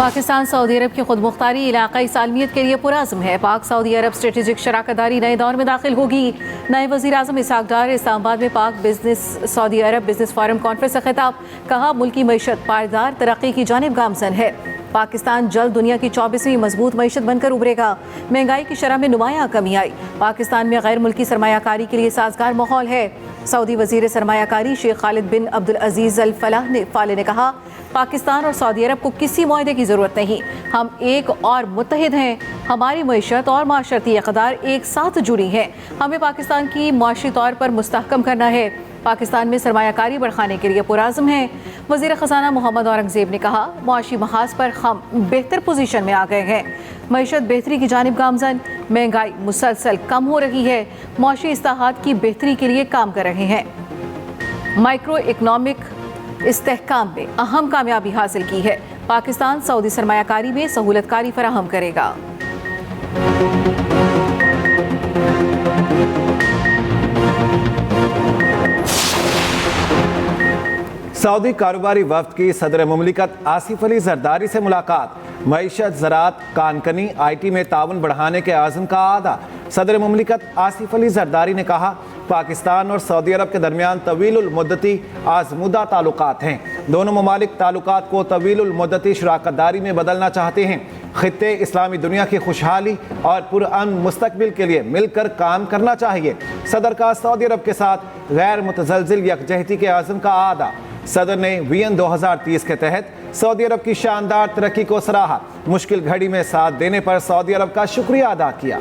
Pakistan Saudi अरब की खुदमुख्तारी इलाकाई सालमियत के लिए पुरअज़्म है। पाक सऊदी अरब स्ट्रेटेजिक शराकतदारी नए दौर में दाखिल होगी। नए वज़ीर आज़म इसहाक डार इस्लामाबाद में पाक बिजनेस सऊदी अरब बिजनेस फोरम कॉन्फ्रेंस से खिताब। कहा, मुल्की मईशत पायदार तरक्की की जानिब गामजन है। पाकिस्तान जल्द दुनिया की 24वीं मजबूत मईशत बनकर उभरेगा। महंगाई की शरह में नुमायां कमी आई। पाकिस्तान में गैर मुल्की सरमायाकारी के लिए साजगार माहौल है। सऊदी वजीर सरमायाकारी शेख खालिद बिन अब्दुल अजीज अल फाले ने कहा, पाकिस्तान और सऊदी अरब को किसी मुआहदे की ज़रूरत नहीं। हम एक और मुत्तहिद हैं। हमारी मईशत और माशरती इक़दार एक साथ जुड़ी हैं। हमें पाकिस्तान की मुआशी तौर पर मुस्तहकम करना है। पाकिस्तान में सरमायाकारी बढ़ाने के लिए पुरअज़्म है। वज़ीर ख़ज़ाना मोहम्मद औरंगज़ेब ने कहा, मुआशी महाज पर हम बेहतर पोजीशन में आ गए हैं। मईशत बेहतरी की जानिब गामजन। महंगाई मुसलसल कम हो रही है। मुआशी इस्लाहात की बेहतरी के लिए काम कर रहे हैं। माइक्रो इकनॉमिक इस्तेहकाम में अहम कामयाबी हासिल की है। पाकिस्तान सऊदी सरमायाकारी में सहूलतकारी फराहम करेगा। सऊदी कारोबारी वफ्द की सदर मुमलिकत आसिफ अली जरदारी से मुलाकात। मईशत, ज़राअत, कानकनी, IT में ताउन बढ़ाने के आज़म का आदा। सदर मुमलिकत आसिफ अली जरदारी ने कहा, पाकिस्तान और सऊदी अरब के दरमियान तवीलुल मुद्दती आज़मुदा ताल्लुकात हैं। दोनों ममालिक ताल्लुकात को तवीलुल मुद्दती शराकतदारी में बदलना चाहते हैं। खित्ते इस्लामी दुनिया की खुशहाली और पुरअमन मुस्तकबिल के लिए मिलकर काम करना चाहिए। सदर का सऊदी अरब के साथ गैर मुतज़लज़िल यकजहती के आज़म का आदा। सदर ने वियन 2030 के तहत सऊदी अरब की शानदार तरक्की को सराहा। मुश्किल घड़ी में साथ देने पर सऊदी अरब का शुक्रिया अदा किया।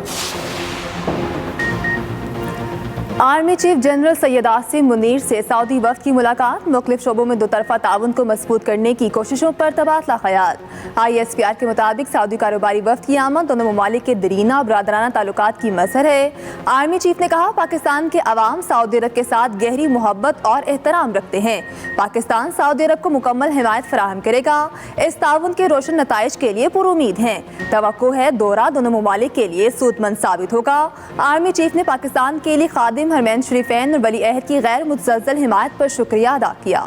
Army chief general Syed Asim Munir से सऊदी वफ्द की मुलाकात। मुख्तलिफ शोबों में दोतरफा ताउन को मजबूत करने की कोशिशों पर तबादला ख्याल। ISPR के मुताबिक सऊदी कारोबारी वफ्द की आमद दोनों ममालिक के दरीना और बरादराना ताल्लुकात की मज़हर है। आर्मी चीफ ने कहा, पाकिस्तान के अवाम सऊदी अरब के साथ गहरी मोहब्बत और एहतराम रखते हैं। पाकिस्तान सऊदी अरब को मुकम्मल हिमायत फराहम करेगा। इस ताउन के रोशन नताइज के लिए पुरुमीद हैं। तवक्को है दौरा दोनों ममालिक के लिए सूदमंद साबित होगा। आर्मी चीफ ने पाकिस्तान के लिए खादिम हरमैन शरीफैन और वली अहद की गैर मुतज़लज़ल हिमायत पर शुक्रिया अदा किया।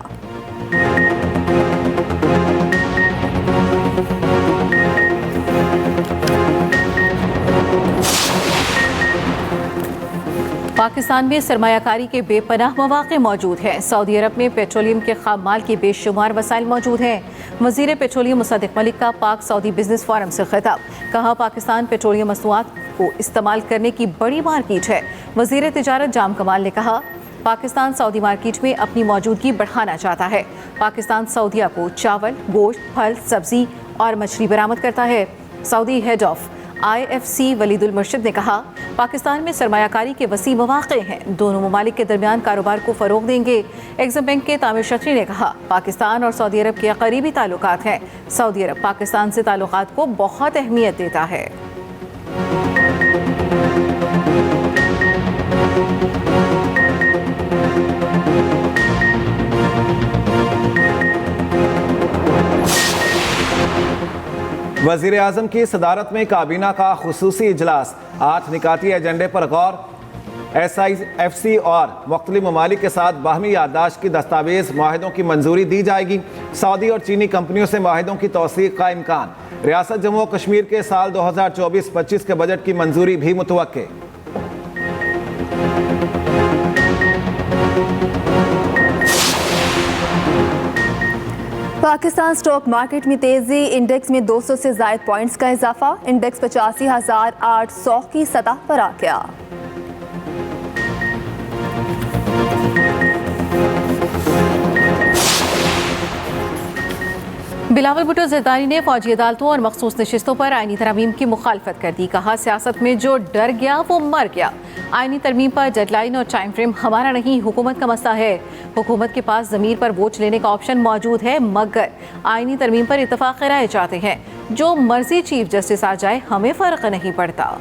पाकिस्तान में सरमायाकारी के बेपनाह मौक़े मौजूद हैं। सऊदी अरब में पेट्रोलियम के खाम माल के बेशुमार वसाइल मौजूद हैं। वज़ीर पेट्रोलियम मुसद्दिक़ मलिक का पाक सऊदी बिजनेस फोरम से खिताब। कहा, पाकिस्तान पेट्रोलियम मसनूआत को इस्तेमाल करने की बड़ी मार्केट है। वज़ीर तिजारत जाम कमाल ने कहा, पाकिस्तान सऊदी मार्केट में अपनी मौजूदगी बढ़ाना चाहता है। पाकिस्तान सऊदीया को चावल, गोश्त, फल, सब्जी और मछली बरामद करता है। सऊदी हेड ऑफ IFC वलीदुल मुर्शिद ने कहा, पाकिस्तान में सरमायाकारी के वसी मौक़े हैं। दोनों ममालिक के दरमियान कारोबार को फ़रोग़ देंगे। एग्जिम बैंक के तामिर शत्री ने कहा, पाकिस्तान और सऊदी अरब के करीबी ताल्लुकात हैं। सऊदी अरब पाकिस्तान से ताल्लुकात को बहुत अहमियत देता है। वज़ीर आज़म की सदारत में काबीना का खुसूसी इजलास। 8 निकाती एजेंडे पर गौर। SIFC और मुख्तलिफ ममालिक के साथ बाहमी याददाश्त की दस्तावेज़ मुआहिदों की मंजूरी दी जाएगी। सऊदी और चीनी कंपनियों से मुआहिदों की तौसीक़ का इम्कान। रियासत जम्मू और कश्मीर के साल 2024-25 के बजट की मंजूरी भी मुतवक्के। पाकिस्तान स्टॉक मार्केट में तेजी। इंडेक्स में 200 से ज़ायद पॉइंट्स का इजाफा। इंडेक्स 85,800 की सतह पर आ गया। बिलावल भुट्टो ज़रदारी ने फौजी अदालतों और मखसूस नशिस्तों पर आईनी तरमीम की मुखालफत कर दी। कहा, सियासत में जो डर गया वो मर गया। आईनी तरमीम पर डेडलाइन और टाइम फ्रेम हमारा नहीं, हुकूमत का मसला है। हुकूमत के पास ज़मीर पर वोट लेने का ऑप्शन मौजूद है, मगर आईनी तरमीम पर इत्तफाक राय चाहते हैं। जो मर्जी चीफ जस्टिस आ जाए, हमें फ़र्क नहीं पड़ता।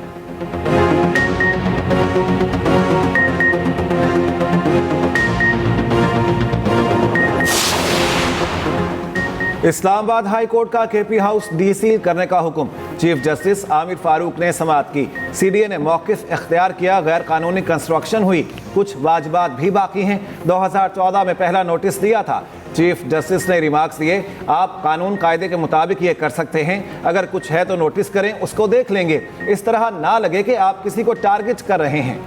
इस्लामाबाद हाई कोर्ट का KP हाउस डीसील करने का हुक्म। चीफ जस्टिस आमिर फारूक ने समाअत की। CDA ने मौक़िफ़ इख्तियार किया। गैर कानूनी कंस्ट्रक्शन हुई, कुछ वाजिबात भी बाकी हैं। 2014 में पहला नोटिस दिया था। चीफ जस्टिस ने रिमार्क्स दिए, आप कानून कायदे के मुताबिक ये कर सकते हैं, अगर कुछ है तो नोटिस करें, उसको देख लेंगे, इस तरह ना लगे कि आप किसी को टारगेट कर रहे हैं।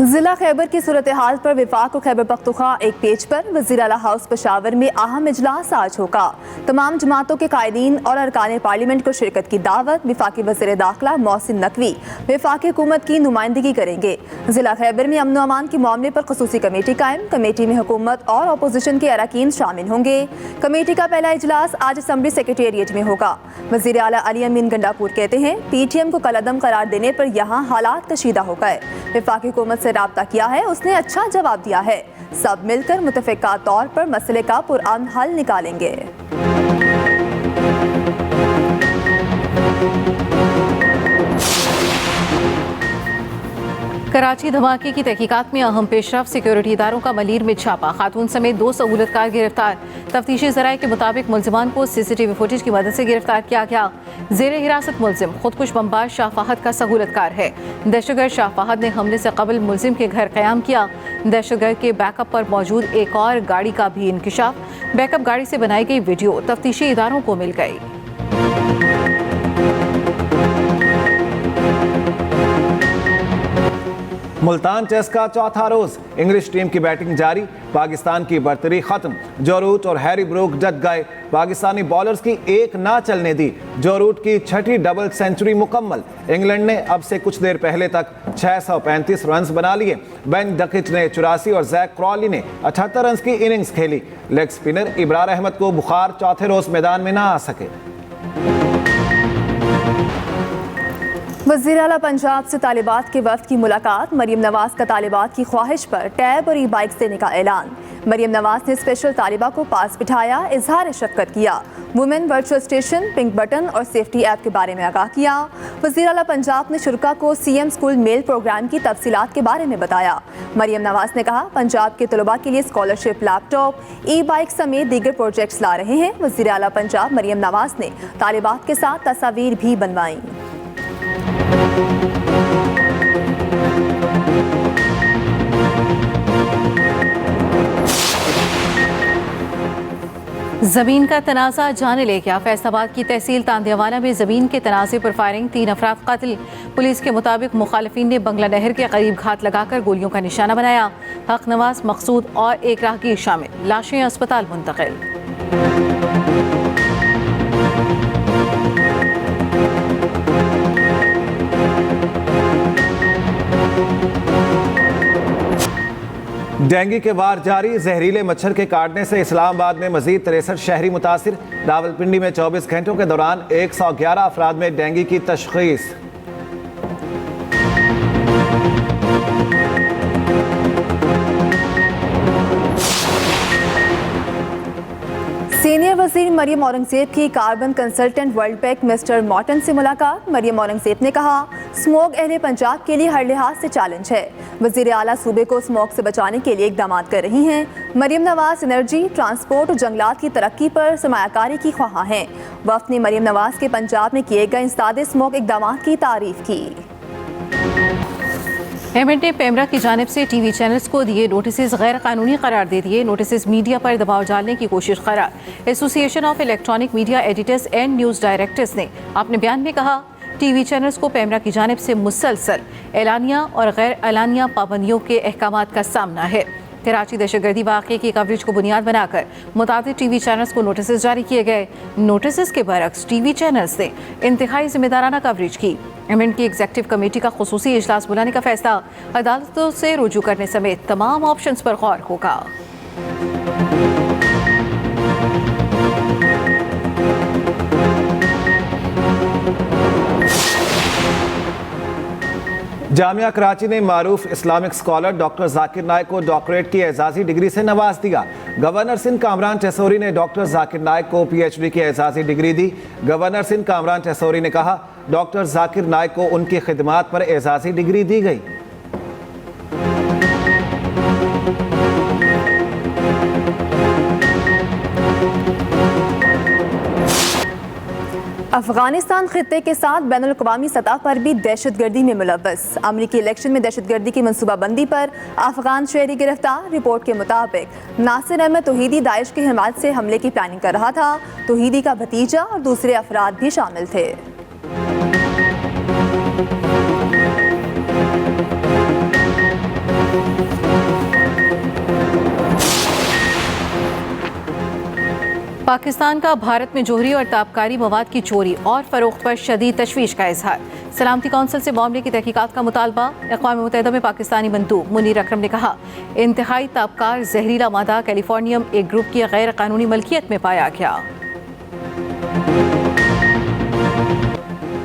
जिला खैबर की सूरत हाल पर विफाक और खैबर पख्तूनख्वा एक पेज पर। वज़ीर आला हाउस पेशावर में अहम इजलास आज होगा। तमाम जमातों के कायदीन और अरकान पार्लियामेंट को शिरकत की दावत। विफाकी वज़ीर दाखिला मोहसिन नकवी विफाकी हुकूमत की नुमाइंदगी करेंगे। जिला खैबर में अमन अमान के मामले पर खसूसी कमेटी कायम। कमेटी में हुकूमत और अपोजिशन के अरकान शामिल होंगे। कमेटी का पहला इजलास आज असम्बली सेक्रेटेरिएट में होगा। वज़ीर आला अली अमीन गंडापुर कहते हैं, PTM को कलअदम करार देने पर यहाँ हालात कशीदा हो गए। विफाकी हुकूमत से राब्ता किया है, उसने अच्छा जवाब दिया है। सब मिलकर मुतफ़िका तौर पर मसले का पुरअमन हल निकालेंगे। कराची धमाके की तहकीकात में अहम पेशरफ। सिक्योरिटी इदारों का मलीर में छापा, खातून समेत 2 सहूलतकार गिरफ्तार। तफ्तीशी ज़राए के मुताबिक मुलजिमान को CCTV फुटेज की मदद से गिरफ्तार किया गया। जेर हिरासत मुलजिम खुदकुश बमबाज शाह फहद का सहूलतकार है। दहशतगर्द शाह फहद ने हमले से कबल मुलजिम के घर क़याम किया। दहशतगर्द के बैकअप पर मौजूद एक और गाड़ी का भी इंकिशाफ। बैकअप गाड़ी से बनाई गई वीडियो तफ्तीशी इदारों को मिल गई। मुल्तान टेस्ट का चौथा रोज, इंग्लिश टीम की बैटिंग जारी। पाकिस्तान की बर्तरी खत्म, जो रूट और हैरी ब्रूक डट गए। पाकिस्तानी बॉलर्स की एक ना चलने दी। जो रूट की 6ठी डबल सेंचुरी मुकम्मल। इंग्लैंड ने अब से कुछ देर पहले तक 635 रन बना लिए। बेन डकिच ने 84 और जैक क्रॉली ने 78 रन की इनिंग्स खेली। लेग स्पिनर इब्रार अहमद को बुखार, चौथे रोज मैदान में ना आ सके। वज़ीर आला पंजाब से तालिबात के वफ्द की मुलाकात। मरीम नवाज का तालिबात की ख्वाहिश पर टैब और ई-बाइक्स देने का ऐलान। मरीम नवाज ने स्पेशल तालिबा को पास बिठाया, इजहार शफ़क़त किया। Women virtual station, pink button और सेफ्टी ऐप के बारे में आगाह किया। वज़ीर आला पंजाब ने शुरा को CM स्कूल मेल प्रोग्राम की तफसीलात के बारे में बताया। मरीम नवाज ने कहा, पंजाब के तलबा के लिए स्कॉलरशिप, लैपटॉप, ई-बाइक समेत दीगर प्रोजेक्ट्स ला रहे हैं। वज़ीर आला पंजाब मरीम नवाज ने तालिबात के साथ तस्वीर भी बनवाई। जमीन का तनाज़ा जाने ले गया। फैसलाबाद की तहसील तांदियावाला में जमीन के तनाज़े पर फायरिंग, 3 अफराद कत्ल। पुलिस के मुताबिक मुखालिफिन ने बंगला नहर के करीब घात लगाकर गोलियों का निशाना बनाया। हक नवाज, मकसूद और एक राहगीर शामिल। लाशें अस्पताल मुंतकिल। डेंगू के वार जारी। जहरीले मच्छर के काटने से इस्लामाबाद में मजीद 63 शहरी मुतासिर। रावलपिंडी में 24 घंटों के दौरान 111 अफराद में डेंगू की तशखीस। सीनियर वजीर मरियम औरंगजेब की carbon consultant World Bank mister Morton से मुलाकात। मरियम औरंगजेब ने कहा, स्मोक अहले पंजाब के लिए हर लिहाज से चैलेंज है। वजीर आला सूबे को स्मोक से बचाने के लिए इकदाम कर रही हैं। मरियम नवाज एनर्जी, ट्रांसपोर्ट और जंगलात की तरक्की पर सरमायाकारी की ख्वाह हैं। वफ्द ने मरियम नवाज के पंजाब में किए गए इंसदाद स्मोक इकदाम की तारीफ की। MNA पेमरा की जानिब से TV चैनल्स को दिए नोटिस गैर कानूनी करार दे दिए। नोटिस मीडिया पर दबाव डालने की कोशिश करार। Association of electronic media editors and news directors ने अपने बयान में कहा, TV चैनल्स को पेमरा की जानिब से मुसलसल एलानिया और गैर एलानिया पाबंदियों के अहकामात का सामना है। कराची दहशतगर्दी वाक़े की कवरेज को बुनियाद बनाकर मुताबिक TV चैनल्स को नोटिस जारी किए गए। नोटिस के बरक्स TV चैनल्स ने इंतहाई जिम्मेदाराना कवरेज की। MN की एग्जीक्यूटिव कमेटी का खुसूसी इजलास बुलाने का फैसला, अदालतों से रुजू करने समेत तमाम ऑप्शंस पर गौर होगा। जामिया कराची ने मारूफ Islamic scholar doctor Zakir Naik को डॉक्टरेट की एजाजी डिग्री से नवाज दिया। गवर्नर सिंध कामरान टेसोरी ने डॉक्टर जाकिर नाइक को PhD की एजाजी डिग्री दी। गवर्नर सिंध कामरान टेसोरी ने कहा, डॉक्टर जाकिर नाइक को उनकी खिदमात पर एजाजी डिग्री दी गई। अफगानिस्तान खित्ते के साथ बैनुल-अक़वामी सतह पर भी दहशतगर्दी में मुलव्वस। अमरीकी इलेक्शन में दहशतगर्दी की मनसूबाबंदी पर अफगान शहरी गिरफ्तार। रिपोर्ट के मुताबिक नासिर अहमद तौहीदी दाइश की हिमायत से हमले की प्लानिंग कर रहा था। तौहीदी का भतीजा और दूसरे अफराद भी शामिल थे। पाकिस्तान का भारत में जोहरी और ताबकारी मवाद की चोरी और फरोख्त पर शदीद तशवीश का इजहार। सलामती कौंसिल से मामले की तहकीकात का मुतालबा। अक़वाम मुत्तहिदा में पाकिस्तानी मंदूब मुनीर अकरम ने कहा, इंतहाई ताबकार जहरीला मादा कैलिफोर्नियम एक ग्रुप की गैर कानूनी मलकियत में पाया गया।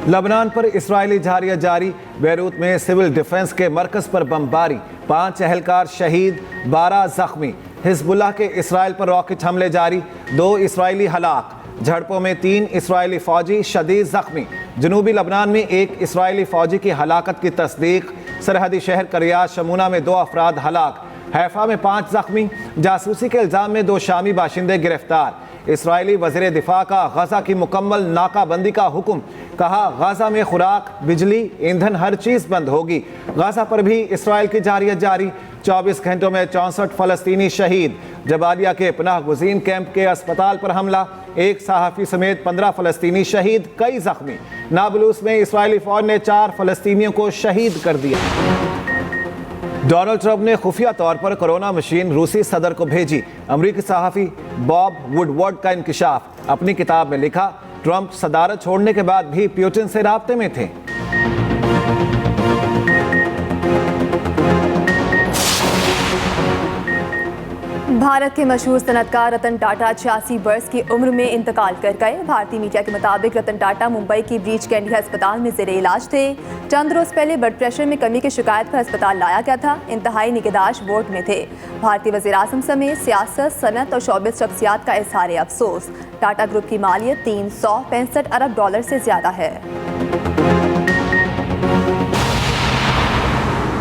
लबनान पर इसराइली झारिया जारी। बैरूत में सिविल डिफेंस के मरकज़ पर बमबारी, 5 एहलकार शहीद, 12 जख्मी। हिजबुल्लाह के इसराइल पर रॉकेट हमले जारी, 2 इसराइली हलाक। झड़पों में 3 इसराइली फौजी शदीद जख्मी। जनूबी लबनान में 1 इसराइली फौजी की हलाकत की तस्दीक। सरहदी शहर करियात शमूना में 2 अफराद हलाक। हैफा में 5 जख्मी। जासूसी के इल्ज़ाम में 2 शामी बाशिंदे गिरफ्तार। इसराइली वज़ीर दिफा का गजा की मुकम्मल नाकाबंदी का हुक्म। कहा, गजा में खुराक, बिजली, ईंधन हर चीज़ बंद होगी। गजा पर भी इसराइल की जारियत जारी। 24 घंटों में 64 फ़लस्तीनी शहीद। जबालिया के पनाह गुज़ीन कैंप के अस्पताल पर हमला, 1 सहाफ़ी समेत 15 फ़लस्तीनी शहीद, कई जख्मी। नाबलूस में इसराइली फ़ौज ने 4 फ़लस्तीनियों को शहीद कर दिया। डोनाल्ड ट्रंप ने खुफिया तौर पर कोरोना मशीन रूसी सदर को भेजी। अमरीकी सहाफ़ी बॉब वुडवर्ड का इंकिशाफ। अपनी किताब में लिखा, ट्रंप सदारत छोड़ने के बाद भी पुतिन से राब्ते में थे। भारत के मशहूर सनतकार रतन टाटा 86 बरस की उम्र में इंतकाल कर गए। भारतीय मीडिया के मुताबिक रतन टाटा मुंबई की ब्रीच कैंडी अस्पताल में ज़ेरे इलाज थे। चंद रोज़ पहले ब्लड प्रेशर में कमी की शिकायत पर अस्पताल लाया गया था। इंतहाई निगहदाश्त वार्ड में थे। भारतीय वज़ीर आज़म समेत सियासत, सनत और शोबिस शख्सियात का इज़हार अफसोस। टाटा ग्रुप की मालियत $365 अरब से ज़्यादा है।